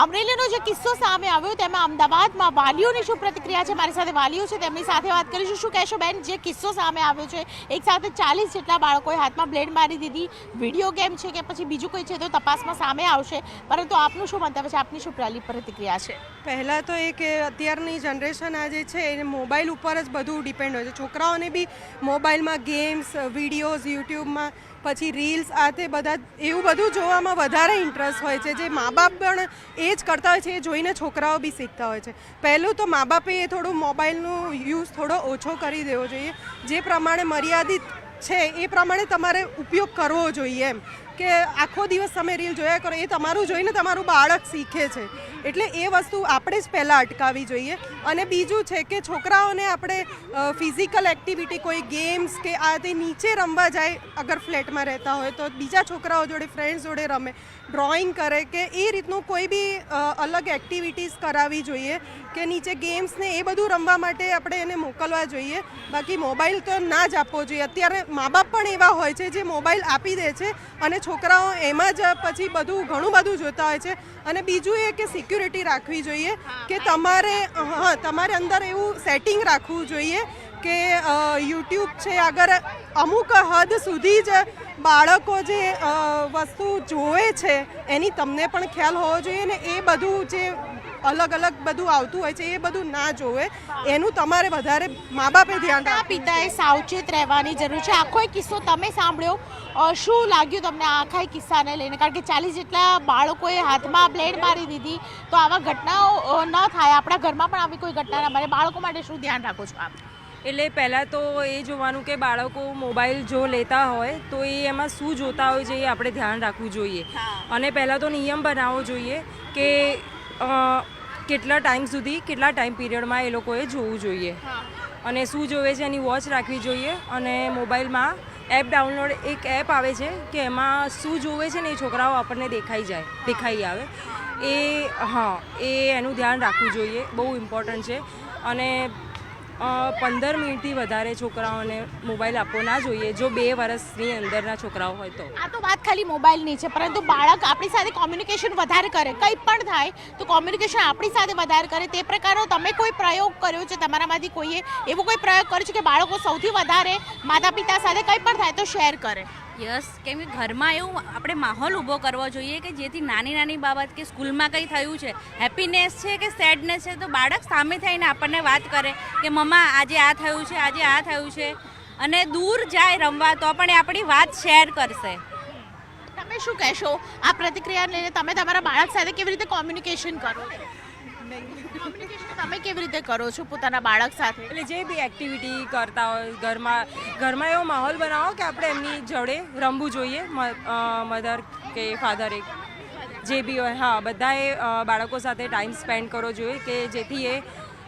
અમરેલીનો જે કિસ્સો સામે આવ્યો તેમાં અમદાવાદમાં વાલીઓની શું પ્રતિક્રિયા છે, મારી સાથે વાલીઓ છે તેમની સાથે વાત કરીશું. શું કહેશો બેન, જે કિસ્સો સામે આવ્યો છે, એક સાથે 40 જેટલા બાળકોએ હાથમાં બ્લેડ મારી દીધી, વિડીયો ગેમ છે કે પછી બીજું કોઈ છે તો તપાસમાં સામે આવશે, પરંતુ આપનું શું મંતવ્ય છે, આપની શું પ્રતિક્રિયા છે? પહેલાં તો એ કે અત્યારની જનરેશન આ જે છે એ મોબાઈલ ઉપર જ બધું ડિપેન્ડ હોય છે. છોકરાઓને બી મોબાઈલમાં ગેમ્સ, વિડીયોઝ, યુટ્યુબમાં પછી રીલ્સ આ તે બધા એવું બધું જોવામાં વધારે ઇન્ટરેસ્ટ હોય છે. જે મા બાપ પણ એ જ કરતા હોય છે, એ જોઈને છોકરાઓ બી શીખતા હોય છે. પહેલું તો મા બાપે એ થોડું મોબાઈલનો યુઝ થોડો ઓછો કરી દેવો જોઈએ. જે પ્રમાણે મર્યાદિત છે એ પ્રમાણે તમારે ઉપયોગ કરવો જોઈએ. એમ કે આખો દિવસ તમે રીલ જોયા કરો એ તમારું જોઈને તમારું બાળક શીખે છે. એટલે એ વસ્તુ આપણે જ પહેલાં અટકાવવી જોઈએ. અને બીજું છે કે છોકરાઓને આપણે ફિઝિકલ એક્ટિવિટી, કોઈ ગેમ્સ કે આ તે નીચે રમવા જાય, અગર ફ્લેટમાં રહેતા હોય તો બીજા છોકરાઓ જોડે, ફ્રેન્ડ્સ જોડે રમે, ડ્રોઈંગ કરે કે એ રીતનું કોઈ બી અલગ એક્ટિવિટીઝ કરાવવી જોઈએ. કે નીચે ગેમ્સ ને એ બધું રમવા માટે આપણે એને મોકલવા જોઈએ. બાકી મોબાઈલ તો ના જ આપવો જોઈએ. અત્યારે મા બાપ પણ એવા હોય છે જે મોબાઈલ આપી દે છે અને છોકરાઓ એમાં જ પછી ઘણું બધું જોતા હોય છે. અને બીજું એ કે સિક્યુરિટી રાખવી જોઈએ કે તમારે અંદર એવું સેટિંગ રાખવું જોઈએ કે યુટ્યુબ છે, અગર અમુક હદ સુધી જ બાળકો જે વસ્તુ જોવે છે એની તમને પણ ખ્યાલ હોવો જોઈએ ને એ બધું જે અલગ અલગ બધું આવતું હોય છે એ બધું ના જોવે. એનું તમારે વધારે મા બાપે ધ્યાન રાખવું. પિતાએ સાવચેત રહેવાની જરૂર છે. આખો એક કિસ્સો તમે સાંભળ્યો, શું લાગ્યું તમને આખા કિસ્સાને લઈને? કારણ કે 40 જેટલા બાળકોએ હાથમાં બ્લેડ મારી દીધી, તો આવા ઘટનાઓ ન થાય, આપણા ઘરમાં પણ આવી કોઈ ઘટના ના બને. બાળકો માટે શું ધ્યાન રાખો છો આપ? એટલે પહેલાં તો એ જોવાનું કે બાળકો મોબાઈલ જો લેતા હોય તો એ એમાં શું જોતા હોય છે એ આપણે ધ્યાન રાખવું જોઈએ. અને પહેલાં તો નિયમ બનાવવો જોઈએ કે કેટલા ટાઈમ પીરિયડમાં એ લોકોએ જોવું જોઈએ અને શું જોવે છે એની વોચ રાખવી જોઈએ. અને મોબાઈલમાં એક એપ આવે છે કે એમાં શું જોવે છે ને એ છોકરાઓ આપણને દેખાઈ આવે. એ એનું ધ્યાન રાખવું જોઈએ, બહુ ઇમ્પોર્ટન્ટ છે. અને 15 મિનિટથી વધારે છોકરાઓને મોબાઈલ આપવો ના જોઈએ જો 2 વર્ષની અંદરના છોકરાઓ હોય તો. આ તો વાત ખાલી મોબાઈલની છે, પરંતુ બાળક આપણી સાથે કોમ્યુનિકેશન વધારે કરે, કંઈ પણ થાય તો કોમ્યુનિકેશન આપણી સાથે વધારે કરે, તે પ્રકારનો તમે કોઈ પ્રયોગ કર્યો છે? તમારામાંથી કોઈએ એવો કોઈ પ્રયોગ કર્યો છે કે બાળકો સૌથી વધારે માતા પિતા સાથે કંઈ પણ થાય તો શેર કરે? યસ, કેમ કે ઘરમાં એવું આપણે માહોલ ઊભો કરવો જોઈએ કે જેથી નાની નાની બાબત કે સ્કૂલમાં કંઈ થયું છે, હેપીનેસ છે કે સેડનેસ છે, તો બાળક સામે થઈને આપણને વાત કરે કે મમ્મા આજે આ થયું છે, આજે આ થયું છે. અને દૂર જાય રમવા તો પણ એ આપણી વાત શેર કરશે. તમે શું કહેશો આ પ્રતિક્રિયા લઈને? તમે તમારા બાળક સાથે કેવી રીતે કોમ્યુનિકેશન કરો? તમે કેવી રીતે કરો છો પોતાના બાળક સાથે? એટલે જે બી એક્ટિવિટી કરતા હોય ઘરમાં એવો માહોલ બનાવો કે આપણે એમની જોડે રમવું જોઈએ. મધર કે ફાધર જે બી હોય, બધાએ બાળકો સાથે ટાઈમ સ્પેન્ડ કરવો જોઈએ કે જેથી એ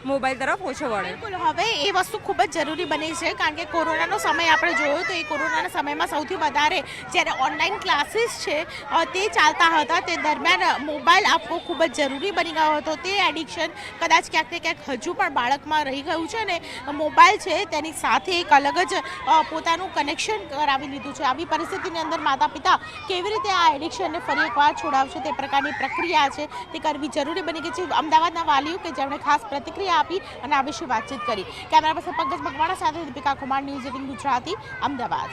મોબાઈલ તરફ ઓછો વળે. બિલકુલ. હવે એ વસ્તુ ખૂબ જ જરૂરી બની છે કારણ કે કોરોનાનો સમય આપણે જોયો તો એ કોરોનાના સમયમાં સૌથી વધારે જ્યારે ઓનલાઈન ક્લાસીસ છે તે ચાલતા હતા, તે દરમિયાન મોબાઈલ આપવો ખૂબ જ જરૂરી બની ગયો હતો. તે એડિક્શન કદાચ ક્યાંક ને ક્યાંક હજુ પણ બાળકમાં રહી ગયું છે ને મોબાઈલ છે તેની સાથે એક અલગ જ પોતાનું કનેક્શન કરાવી લીધું છે. આવી પરિસ્થિતિની અંદર માતા પિતા કેવી રીતે આ એડિક્શનને ફરી એકવાર છોડાવશે તે પ્રકારની પ્રક્રિયા છે તે કરવી જરૂરી બની ગઈ છે. અમદાવાદના વાલીઓ કે જેમણે ખાસ પ્રતિક્રિયા આપી અને આ વિશે વાતચીત કરી. કેમેરા પર્સન પંકજ મકવાણા સાથે દીપિકા કુમાર, ન્યૂઝ 18 ગુજરાતી, અમદાવાદ.